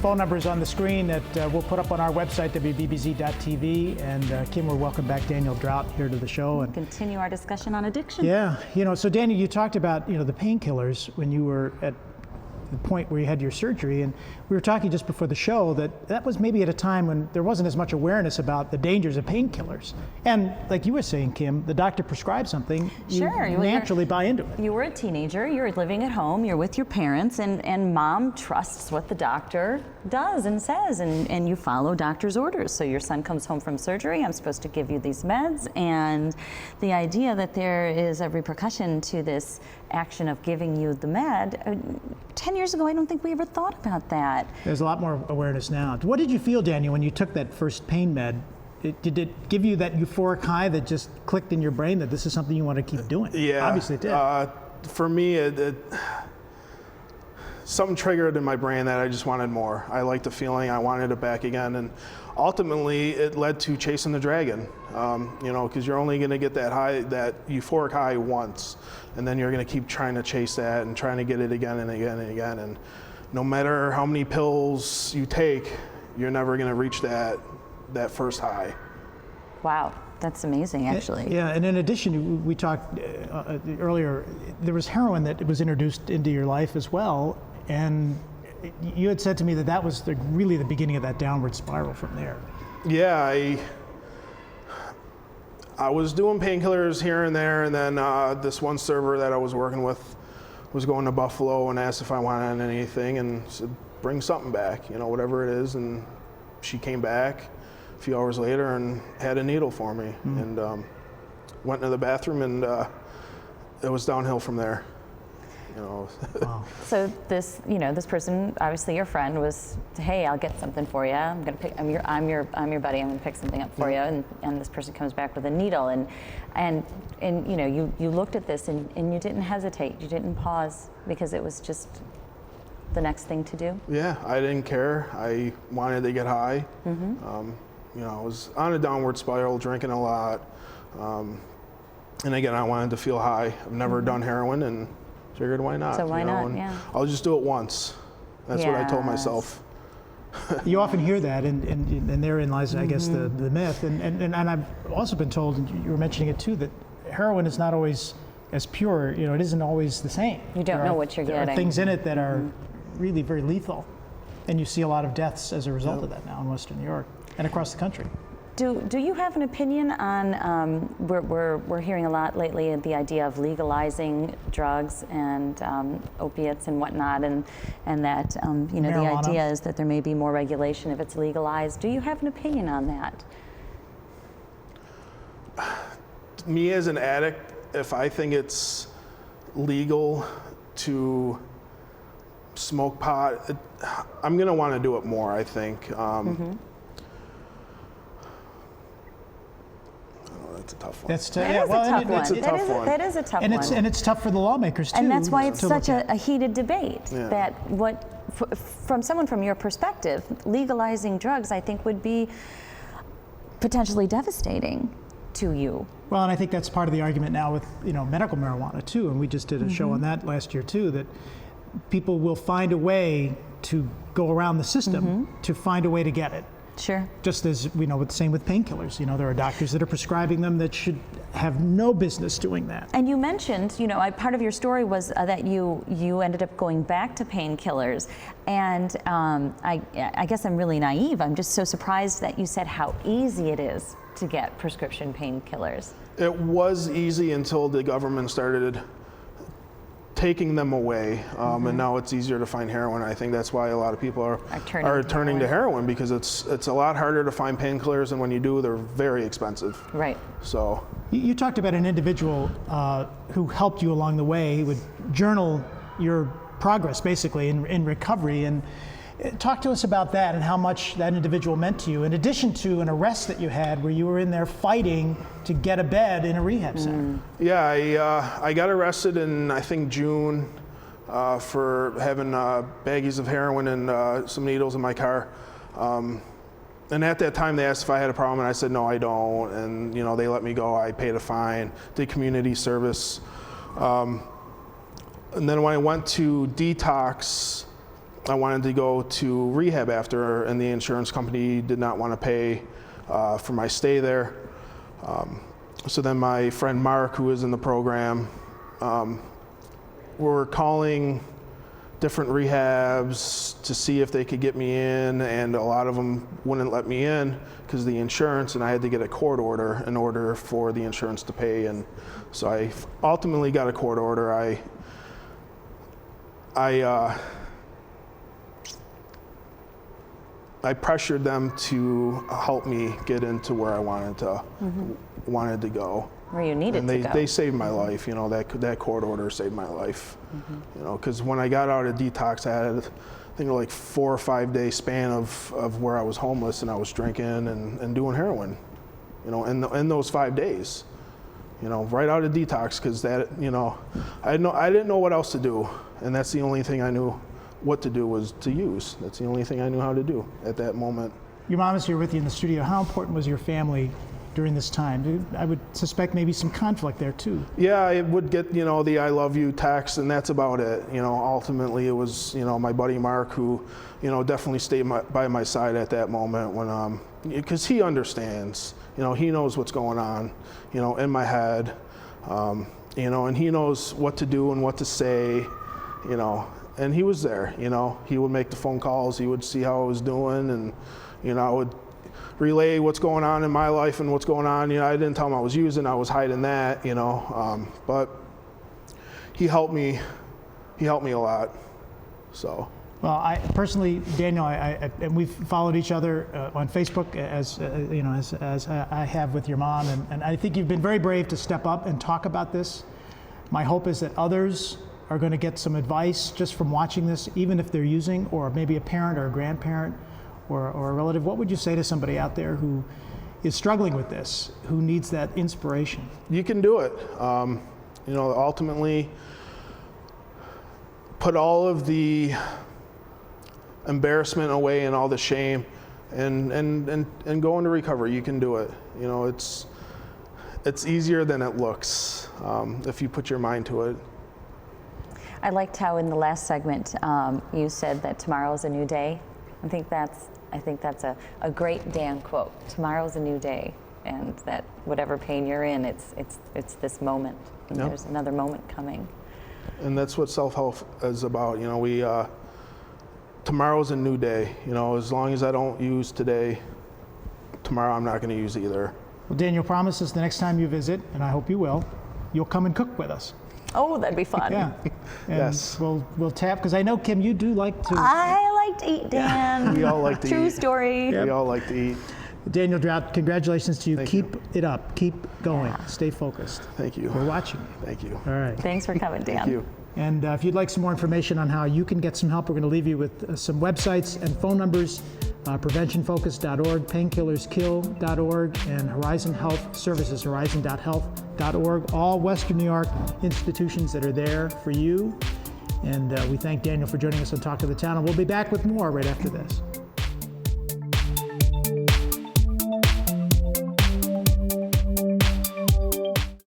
phone number is on the screen that we'll put up on our website, WBBBZ-TV. And Kim, we're welcome back Daniel Drought here to the show. And continue our discussion on addiction. Yeah, so Daniel, you talked about, the painkillers when you were at the point where you had your surgery, and we were talking just before the show that was maybe at a time when there wasn't as much awareness about the dangers of painkillers. And like you were saying, Kim, the doctor prescribes something, sure, you naturally buy into it. You were a teenager, you're living at home, you're with your parents, and mom trusts what the doctor does and says, and you follow doctor's orders. So your son comes home from surgery, I'm supposed to give you these meds, and the idea that there is a repercussion to this action of giving you the med, 10 years ago, I don't think we ever thought about that. There's a lot more awareness now. What did you feel, Daniel, when you took that first pain med? Did it give you that euphoric high that just clicked in your brain that this is something you want to keep doing? Yeah. Obviously it did. For me, something triggered in my brain that I just wanted more. I liked the feeling, I wanted it back again, and ultimately it led to chasing the dragon. Because you're only going to get that high, that euphoric high once, and then you're going to keep trying to chase that and trying to get it again and again and again. And no matter how many pills you take, you're never going to reach that first high. Wow. That's amazing, actually. Yeah, and in addition, we talked earlier, there was heroin that was introduced into your life as well, and you had said to me that was really the beginning of that downward spiral from there. Yeah, I was doing painkillers here and there, and then this one server that I was working with was going to Buffalo and asked if I wanted anything, and said, bring something back, whatever it is, and she came back a few hours later and had a needle for me, and went into the bathroom, and it was downhill from there. Wow. So this, this person, obviously your friend, was, hey, I'll get something for you. I'm your buddy. I'm gonna pick something up for you. And this person comes back with a needle, and you looked at this and you didn't hesitate. You didn't pause because it was just the next thing to do. Yeah, I didn't care. I wanted to get high. I was on a downward spiral, drinking a lot, and again, I wanted to feel high. I've never done heroin, and figured why not? So why not? Yeah. I'll just do it once. That's what I told myself. You often hear that, and therein lies, I guess, the myth. And I've also been told, and you were mentioning it too, that heroin is not always as pure. It isn't always the same. You don't know what you're getting. There are things in it that are really very lethal, and you see a lot of deaths as a result of that now in Western New York and across the country. Do you have an opinion on, we're hearing a lot lately the idea of legalizing drugs and opiates and whatnot, and that, Marijuana. the idea is that there may be more regulation if it's legalized. Do you have an opinion on that? Me as an addict, if I think it's legal to smoke pot, I'm gonna wanna do it more, I think. That's a tough one. That's That is a tough one. And it's tough for the lawmakers too. And that's why it's such a heated debate. Yeah. That from someone from your perspective, legalizing drugs, I think, would be potentially devastating to you. Well, and I think that's part of the argument now with medical marijuana too. And we just did a show on that last year too. That people will find a way to go around the system to find a way to get it. Sure. Just as we know, the same with painkillers. There are doctors that are prescribing them that should have no business doing that. And you mentioned, part of your story was that you ended up going back to painkillers. And I guess I'm really naive. I'm just so surprised that you said how easy it is to get prescription painkillers. It was easy until the government started taking them away, and now it's easier to find heroin. I think that's why a lot of people are turning to heroin, because it's a lot harder to find painkillers, and when you do, they're very expensive. Right. So you talked about an individual who helped you along the way. He would journal your progress basically in recovery, and talk to us about that and how much that individual meant to you, in addition to an arrest that you had where you were in there fighting to get a bed in a rehab center. Yeah, I got arrested in, I think, June for having baggies of heroin and some needles in my car. And at that time they asked if I had a problem, and I said, no, I don't. And they let me go. I paid a fine, did community service. And then when I went to detox, I wanted to go to rehab after, and the insurance company did not want to pay for my stay there. So then my friend Mark, who is in the program, were calling different rehabs to see if they could get me in, and a lot of them wouldn't let me in because of the insurance, and I had to get a court order in order for the insurance to pay. And so I ultimately got a court order. I pressured them to help me get into where I wanted to go. Where you needed and to go. They saved my life. You know, that court order saved my life. You know, because when I got out of detox, I had, I think, like 4 or 5 day span of where I was homeless and I was drinking and doing heroin. You know, in those 5 days. You know, right out of detox, because that, you know, I didn't know what else to do, and that's the only thing I knew what to do was to use. That's the only thing I knew how to do at that moment. Your mom is here with you in the studio. How important was your family during this time? I would suspect maybe some conflict there too. Yeah, I would get, you know, the I love you text, and that's about it. You know, ultimately it was, you know, my buddy Mark who, you know, definitely stayed by my side at that moment when, because he understands, you know, he knows what's going on, you know, in my head, you know, and he knows what to do and what to say, you know, and he was there, you know. He would make the phone calls, he would see how I was doing, and, you know, I would relay what's going on in my life and what's going on. You know, I didn't tell him I was using, I was hiding that, you know, but he helped me a lot, so. Well, I personally, Daniel, and we've followed each other on Facebook as you know, as I have with your mom, and I think you've been very brave to step up and talk about this. My hope is that others are going to get some advice just from watching this, even if they're using, or maybe a parent or a grandparent or a relative. What would you say to somebody out there who is struggling with this, who needs that inspiration? You can do it. You know, ultimately, put all of the embarrassment away and all the shame, and go into recovery. You can do it. You know, it's easier than it looks if you put your mind to it. I liked how in the last segment you said that tomorrow's a new day. I think that's a great Dan quote. Tomorrow's a new day, and that whatever pain you're in, it's this moment. And Yep. There's another moment coming. And that's what self-help is about. You know, tomorrow's a new day. You know, as long as I don't use today, tomorrow I'm not going to use either. Well, Daniel promises the next time you visit, and I hope you will, you'll come and cook with us. Oh, that'd be fun. Yeah. And Yes. We'll tap, because I know, Kim, you do like to. I like to eat, Dan. We all like to True eat. story. We all like to eat. Daniel Drought, congratulations to you. Thank Keep it up. Keep going. Stay focused. Thank you. We're watching you. Thank you. All right. Thanks for coming, Dan. Thank you. And if you'd like some more information on how you can get some help, we're going to leave you with some websites and phone numbers, preventionfocus.org, painkillerskill.org, and Horizon Health Services, horizon.health.org, all Western New York institutions that are there for you. And we thank Daniel for joining us on Talk of the Town, and we'll be back with more right after this.